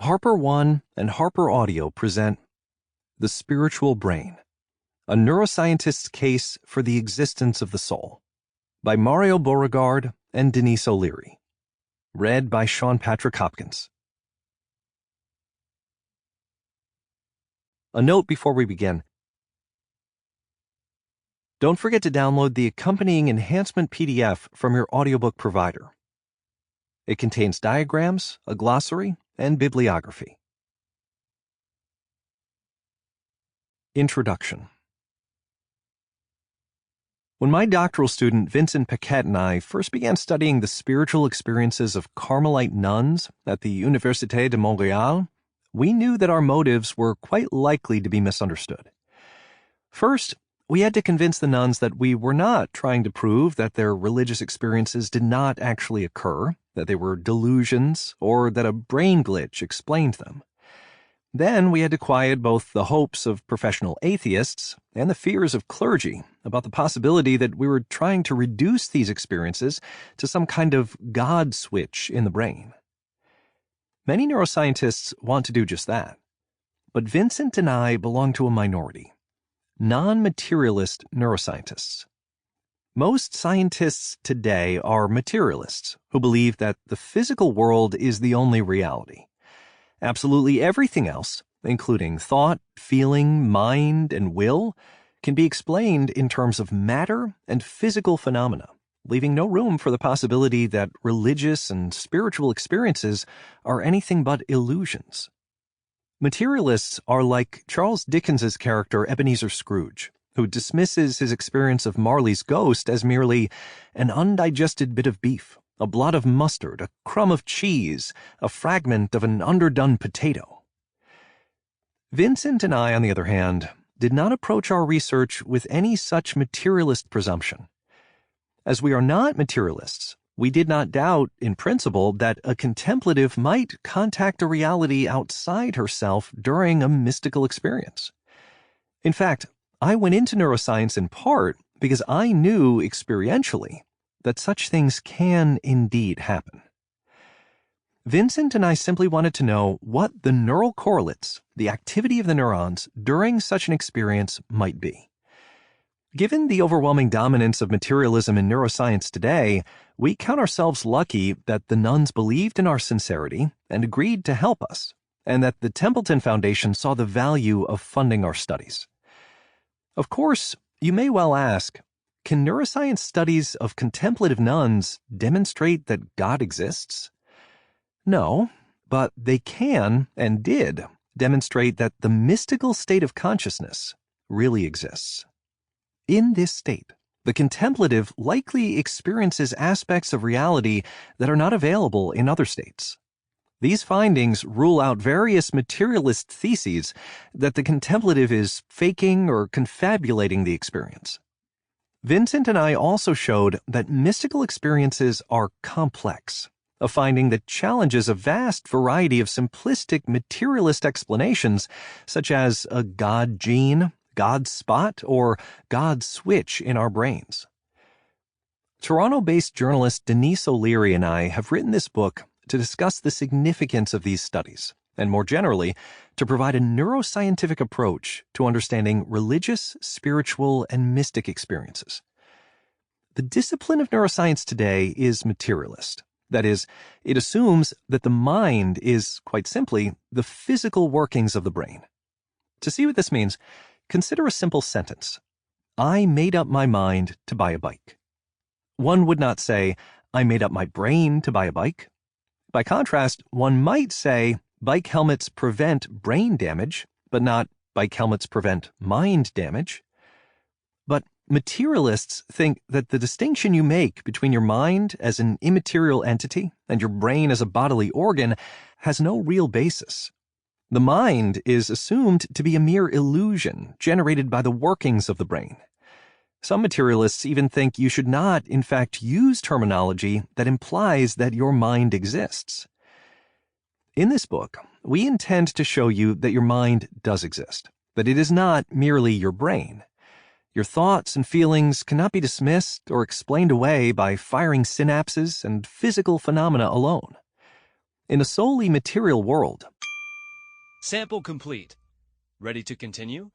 Harper One and HarperAudio present The Spiritual Brain, a neuroscientist's case for the existence of the soul, by Mario Beauregard and Denyse O'Leary. Read by Sean Patrick Hopkins. A note before we begin. Don't forget to download the accompanying enhancement PDF from your audiobook provider. It contains diagrams, a glossary, and bibliography. Introduction. When my doctoral student Vincent Paquette and I first began studying the spiritual experiences of Carmelite nuns at the Université de Montréal, we knew that our motives were quite likely to be misunderstood. First, we had to convince the nuns that we were not trying to prove that their religious experiences did not actually occur, that they were delusions, or that a brain glitch explained them. Then we had to quiet both the hopes of professional atheists and the fears of clergy about the possibility that we were trying to reduce these experiences to some kind of God switch in the brain. Many neuroscientists want to do just that, but Vincent and I belong to a minority. Non-materialist neuroscientists. Most scientists today are materialists who believe that the physical world is the only reality. Absolutely everything else, including thought, feeling, mind, and will, can be explained in terms of matter and physical phenomena, leaving no room for the possibility that religious and spiritual experiences are anything but illusions. Materialists are like Charles Dickens's character Ebenezer Scrooge, who dismisses his experience of Marley's ghost as merely an undigested bit of beef, a blot of mustard, a crumb of cheese, a fragment of an underdone potato. Vincent and I, on the other hand, did not approach our research with any such materialist presumption. As we are not materialists, we did not doubt, in principle, that a contemplative might contact a reality outside herself during a mystical experience. In fact, I went into neuroscience in part because I knew experientially that such things can indeed happen. Vincent and I simply wanted to know what the neural correlates, the activity of the neurons during such an experience, might be. Given the overwhelming dominance of materialism in neuroscience today, we count ourselves lucky that the nuns believed in our sincerity and agreed to help us, and that the Templeton Foundation saw the value of funding our studies. Of course, you may well ask, can neuroscience studies of contemplative nuns demonstrate that God exists? No, but they can, and did, demonstrate that the mystical state of consciousness really exists. In this state, the contemplative likely experiences aspects of reality that are not available in other states. These findings rule out various materialist theses that the contemplative is faking or confabulating the experience. Vincent and I also showed that mystical experiences are complex, a finding that challenges a vast variety of simplistic materialist explanations, such as a God gene, God spot, or God switch in our brains. Toronto-based journalist Denyse O'Leary and I have written this book to discuss the significance of these studies, and more generally, to provide a neuroscientific approach to understanding religious, spiritual, and mystic experiences. The discipline of neuroscience today is materialist. That is, it assumes that the mind is, quite simply, the physical workings of the brain. To see what this means, consider a simple sentence. I made up my mind to buy a bike. One would not say, I made up my brain to buy a bike. By contrast, one might say, bike helmets prevent brain damage, but not bike helmets prevent mind damage. But materialists think that the distinction you make between your mind as an immaterial entity and your brain as a bodily organ has no real basis. The mind is assumed to be a mere illusion generated by the workings of the brain. Some materialists even think you should not, in fact, use terminology that implies that your mind exists. In this book, we intend to show you that your mind does exist, that it is not merely your brain. Your thoughts and feelings cannot be dismissed or explained away by firing synapses and physical phenomena alone. In a solely material world, Sample complete. Ready to continue?